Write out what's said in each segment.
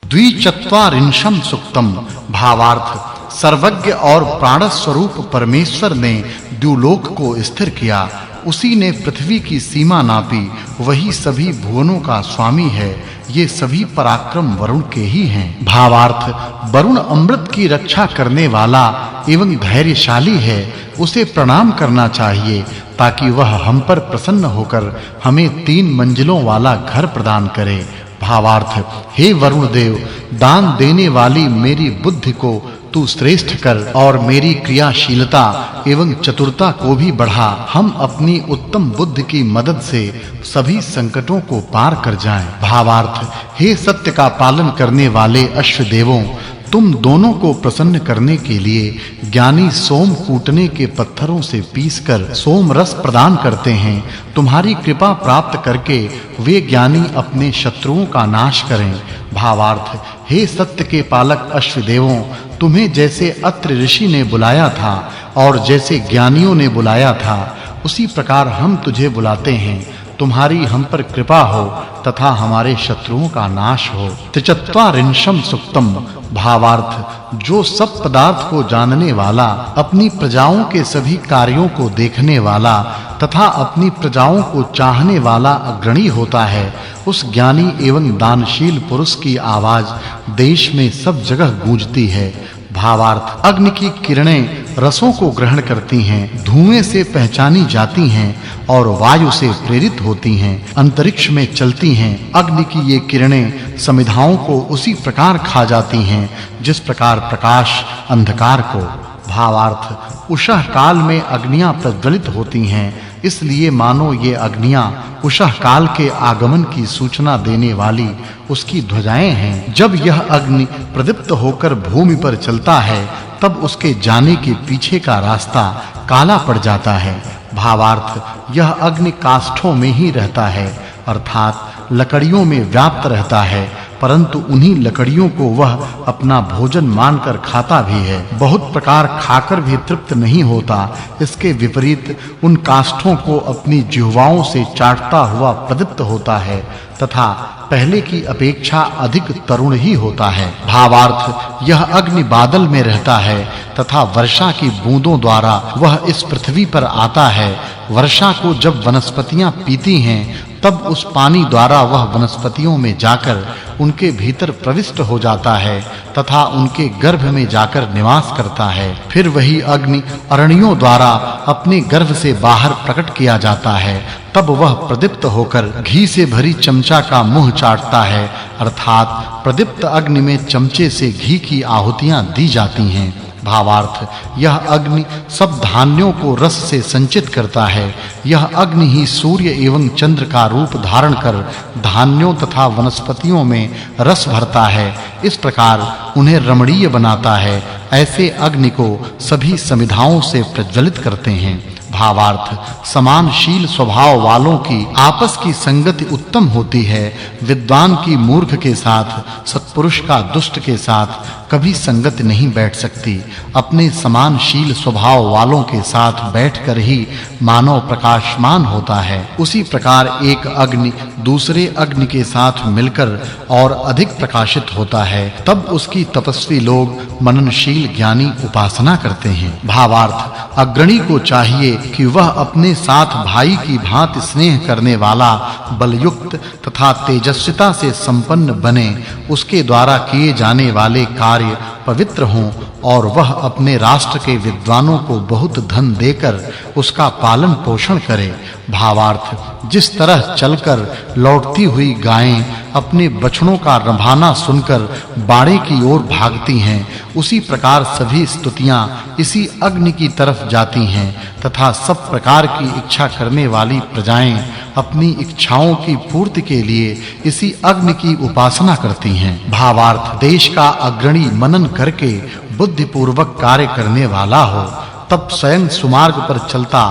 द्विचत्वारिंशम सुक्तम। भावार्थ सर्वज्ञ और प्राण स्वरूप परमेश्वर ने द्युलोक को स्थिर किया, उसी ने पृथ्वी की सीमा नापी, वही सभी भुवनों का स्वामी है, ये सभी पराक्रम वरुण के ही हैं। भावार्थ वरुण अमृत की रक्षा करने वाला एवं धैर्यशाली है, उसे प्रणाम करना चाहिए ताकि वह हम पर प्रसन्न होकर हमें 3 मंजिलों वाला घर प्रदान करे। भावार्थ हे वरुण देव, दान देने वाली मेरी बुद्धि को तू श्रेष्ठ कर और मेरी क्रियाशीलता एवं चतुरता को भी बढ़ा। हम अपनी उत्तम बुद्धि की मदद से सभी संकटों को पार कर जाएं। भावार्थ हे सत्य का पालन करने वाले अश्वदेवों, तुम दोनों को प्रसन्न करने के लिए ज्ञानी सोम कूटने के पत्थरों से पीसकर सोम रस प्रदान करते हैं। तुम्हारी कृपा प्राप्त करके वे ज्ञानी अपने शत्रुओं का नाश करें। भावार्थ हे सत्य के पालक अश्वदेवों, तुम्हें जैसे अत्रि ऋषि ने बुलाया था और जैसे ज्ञानियों ने बुलाया था, उसी प्रकार हम तुझे बुलाते हैं। तुम्हारी हम पर कृपा हो तथा हमारे शत्रुओं का नाश हो। त्रिचत्वारिंशम सुक्तम। भावार्थ जो सब पदार्थ को जानने वाला, अपनी प्रजाओं के सभी कार्यों को देखने वाला तथा अपनी प्रजाओं को चाहने वाला अग्रणी होता है, उस ज्ञानी एवं दानशील पुरुष की आवाज देश में सब जगह गूंजती है। भावार्थ अग्नि की किरणें रसों को ग्रहण करती हैं, धुएं से पहचानी जाती हैं और वायु से प्रेरित होती हैं, अंतरिक्ष में चलती हैं। अग्नि की ये किरणें समिधाओं को उसी प्रकार खा जाती हैं जिस प्रकार प्रकाश अंधकार को। भावार्थ उषः काल में अग्नियां प्रज्वलित होती हैं, इसलिए मानो ये अग्नियां उषः काल के आगमन की सूचना देने वाली उसकी ध्वजाएं हैं। जब यह अग्नि प्रदीप्त होकर भूमि पर चलता है, तब उसके जाने के पीछे का रास्ता काला पड़ जाता है। भावार्थ यह अग्नि काष्ठों में ही रहता है, अर्थात लकड़ियों में व्याप्त रहता है, परंतु उन्हीं लकड़ियों को वह अपना भोजन मानकर खाता भी है। बहुत प्रकार खाकर भी तृप्त नहीं होता। इसके विपरीत उन काष्ठों को अपनी जिह्वाओं से चाटता हुआ प्रदीप्त होता है तथा पहले की अपेक्षा अधिक तरुण ही होता है। भावार्थ यह अग्नि बादल में रहता है तथा वर्षा की बूंदों द्वारा वह इस पृथ्वी पर आता है। वर्षा को जब वनस्पतियां पीती हैं, तब उस पानी द्वारा वह वनस्पतियों में जाकर उनके भीतर प्रविष्ट हो जाता है तथा उनके गर्भ में जाकर निवास करता है। फिर वही अग्नि अरणियों द्वारा अपने गर्भ से बाहर प्रकट किया जाता है, तब वह प्रदीप्त होकर घी से भरी चमचा का मुंह चाटता है, अर्थात प्रदीप्त अग्नि में चमचे से घी की आहुतियां दी जाती हैं। भावार्थ यह अग्नि सब धान्यों को रस से संचित करता है। यह अग्नि ही सूर्य एवं चंद्र का रूप धारण कर धान्यों तथा वनस्पतियों में रस भरता है, इस प्रकार उन्हें रमणीय बनाता है। ऐसे अग्नि को सभी समिधाओं से प्रज्वलित करते हैं। भावार्थ समानशील स्वभाव वालों की आपस की संगति उत्तम होती है। विद्वान की मूर्ख के साथ, सत्पुरुष का दुष्ट के साथ कभी संगति नहीं बैठ सकती। अपने समानशील स्वभाव वालों के साथ बैठकर ही मानव प्रकाशमान होता है। उसी प्रकार एक अग्नि दूसरे अग्नि के साथ मिलकर और अधिक प्रकाशित होता है, तब उसकी तपस्वी लोग मननशील ज्ञानी उपासना करते हैं। भावार्थ अग्रणी को चाहिए कि वह अपने साथ भाई की भांति स्नेह करने वाला, बलयुक्त तथा तेजस्विता से संपन्न बने। उसके द्वारा किए जाने वाले कार्य पवित्र हों और वह अपने राष्ट्र के विद्वानों को बहुत धन देकर उसका पालन पोषण करे। भावार्थ जिस तरह चलकर लौटती हुई गायें अपने बछड़ों का रंभाना सुनकर बाड़े की ओर भागती हैं, उसी प्रकार सभी स्तुतियां इसी अग्नि की तरफ जाती हैं तथा सब प्रकार की इच्छा करने वाली प्रजाएं अपनी इच्छाओं की पूर्ति के लिए इसी अग्नि की उपासना करती हैं। भावार्थ देश का अग्रणी मनन करके बुद्धि पूर्वक कार्य करने वाला हो, तब स्वयं सुमार्ग पर चलता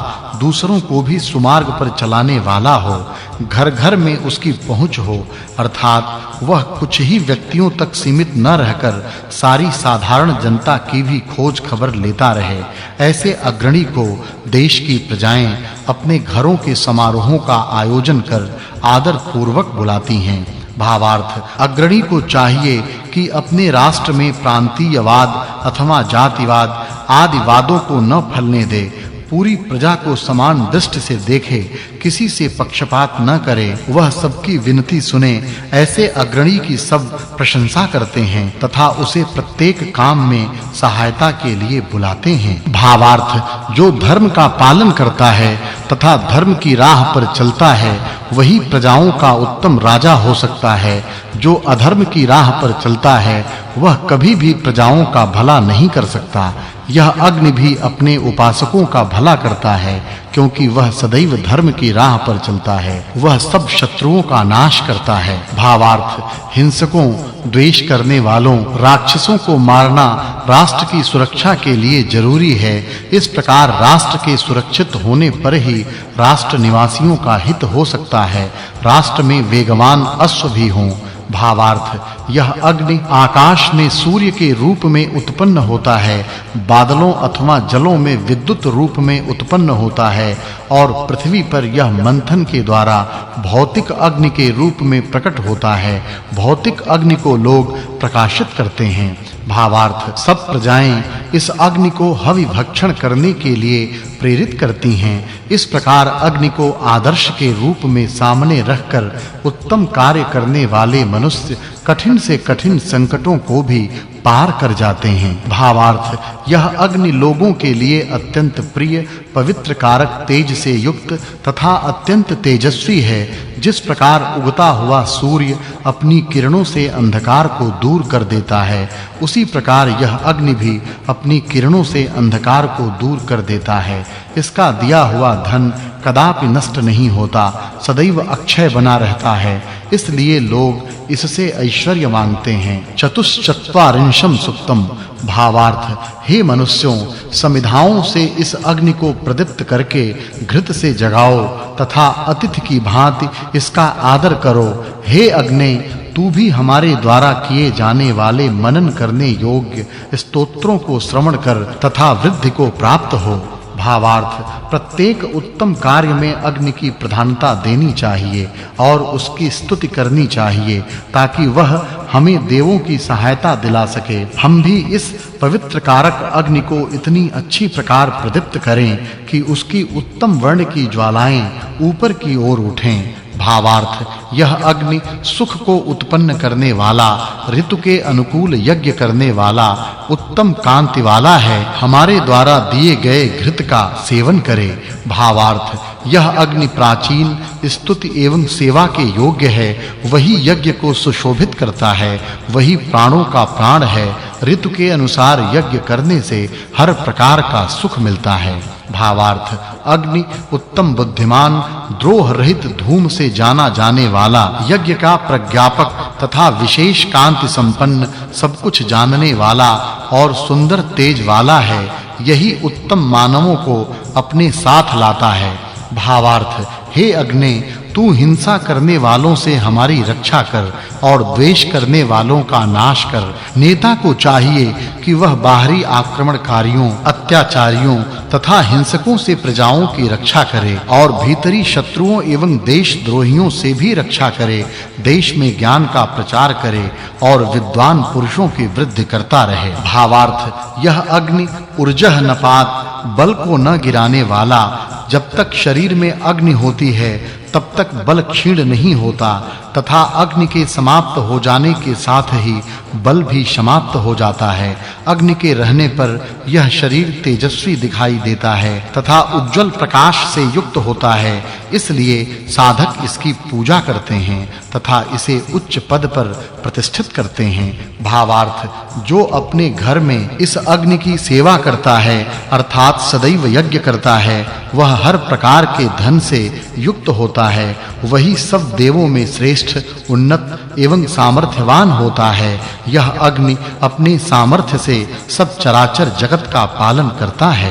दूसरों को भी सुमार्ग पर चलाने वाला हो। घर-घर में उसकी पहुंच हो, अर्थात वह कुछ ही व्यक्तियों तक सीमित न रहकर सारी साधारण जनता की भी खोज खबर लेता रहे। ऐसे अग्रणी को देश की प्रजाएं अपने घरों के समारोहों का आयोजन कर आदर पूर्वक बुलाती हैं। भावार्थ अग्रणी को चाहिए कि अपने राष्ट्र में प्रांतीयवाद अथवा जातिवाद आदि वादों को न फलने दे, पूरी प्रजा को समान दृष्टि से देखे, किसी से पक्षपात न करे, वह सबकी विनती सुने। ऐसे अग्रणी की सब प्रशंसा करते हैं तथा उसे प्रत्येक काम में सहायता के लिए बुलाते हैं। भावार्थ जो धर्म का पालन करता है तथा धर्म की राह पर चलता है, वही प्रजाओं का उत्तम राजा हो सकता है। जो अधर्म की राह पर चलता है, वह कभी भी प्रजाओं का भला नहीं कर सकता। यह अग्नि भी अपने उपासकों का भला करता है, क्योंकि वह सदैव धर्म की राह पर चलता है। वह सब शत्रुओं का नाश करता है। भावार्थ हिंसकों, द्वेष करने वालों, राक्षसों को मारना राष्ट्र की सुरक्षा के लिए जरूरी है। इस प्रकार राष्ट्र के सुरक्षित होने पर ही राष्ट्र निवासियों का हित हो सकता है। राष्ट्र में वेगवान अश्व भी हों। भावार्थ यह अग्नि आकाश में सूर्य के रूप में उत्पन्न होता है, बादलों अथवा जलों में विद्युत रूप में उत्पन्न होता है और पृथ्वी पर यह मंथन के द्वारा भौतिक अग्नि के रूप में प्रकट होता है। भौतिक अग्नि को लोग प्रकाशित करते हैं। भावार्थ सब प्रजाएं इस अग्नि को हवि भक्षण करने के लिए प्रेरित करती हैं। इस प्रकार अग्नि को आदर्श के रूप में सामने रखकर उत्तम कार्य करने वाले मनुष्य कठिन से कठिन संकटों को भी पार कर जाते हैं। भावार्थ यह अग्नि लोगों के लिए अत्यंत प्रिय, पवित्र कारक तेज से युक्त तथा अत्यंत तेजस्वी है। जिस प्रकार उगता हुआ सूर्य अपनी किरणों से अंधकार को दूर कर देता है, उसी प्रकार यह अग्नि भी अपनी किरणों से अंधकार को दूर कर देता है। इसका दिया हुआ धन कदापि नष्ट नहीं होता, सदैव अक्षय बना रहता है। इसलिए लोग इससे ऐश्वर्य मांगते हैं। चतुश्चत्वारिंशम सुक्तम। भावार्थ हे मनुष्यों, समिधाओं से इस अग्नि को प्रदीप्त करके घृत से जगाओ तथा अतिथि की भांति इसका आदर करो। हे अग्नि, तू भी हमारे द्वारा किए जाने वाले मनन करने योग्य स्तोत्रों को श्रवण कर तथा वृद्धि को प्राप्त हो। भावार्थ प्रत्येक उत्तम कार्य में अग्नि की प्रधानता देनी चाहिए और उसकी स्तुति करनी चाहिए, ताकि वह हमें देवों की सहायता दिला सके। हम भी इस पवित्र कारक अग्नि को इतनी अच्छी प्रकार प्रदीप्त करें कि उसकी उत्तम वर्ण की ज्वालाएं ऊपर की ओर उठें। भावार्थ यह अग्नि सुख को उत्पन्न करने वाला, ऋतु के अनुकूल यज्ञ करने वाला, उत्तम कांति वाला है। हमारे द्वारा दिए गए घृत का सेवन करे। भावार्थ यह अग्नि प्राचीन, स्तुति एवं सेवा के योग्य है। वही यज्ञ को सुशोभित करता है, वही प्राणों का प्राण है। ऋतु के अनुसार यज्ञ करने से हर प्रकार का सुख मिलता है। भावार्थ अग्नि उत्तम बुद्धिमान, द्रोह रहित धूम से जाना जाने वाला, यज्ञ का प्रज्ञापक तथा विशेष कांति संपन्न, सब कुछ जानने वाला और सुंदर तेज वाला है। यही उत्तम मानवों को अपने साथ लाता है। भावार्थ हे अग्नि, तू हिंसा करने वालों से हमारी रक्षा कर और द्वेष करने वालों का नाश कर। नेता को चाहिए कि वह बाहरी आक्रमणकारियों, अत्याचारियों तथा हिंसकों से प्रजाओं की रक्षा करे और भीतरी शत्रुओं एवं देशद्रोहियों से भी रक्षा करे। देश में ज्ञान का प्रचार करे और विद्वान पुरुषों की वृद्धि करता रहे। भावार्थ यह अग्नि ऊर्जह नपात, बल को न गिराने वाला। जब तक शरीर में अग्नि होती है, तब तक बल क्षीण नहीं होता तथा अग्नि के समाप्त हो जाने के साथ ही बल भी समाप्त हो जाता है। अग्नि के रहने पर यह शरीर तेजस्वी दिखाई देता है तथा उज्जवल प्रकाश से युक्त होता है। इसलिए साधक इसकी पूजा करते हैं तथा इसे उच्च पद पर प्रतिष्ठित करते हैं। भावार्थ जो अपने घर में इस अग्नि की सेवा करता है, अर्थात सदैव यज्ञ करता है, वह हर प्रकार के धन से युक्त होता है। वही सब देवों में श्रेष्ठ, उन्नत एवं सामर्थ्यवान होता है। यह अग्नि अपने सामर्थ्य से सब चराचर जगत का पालन करता है।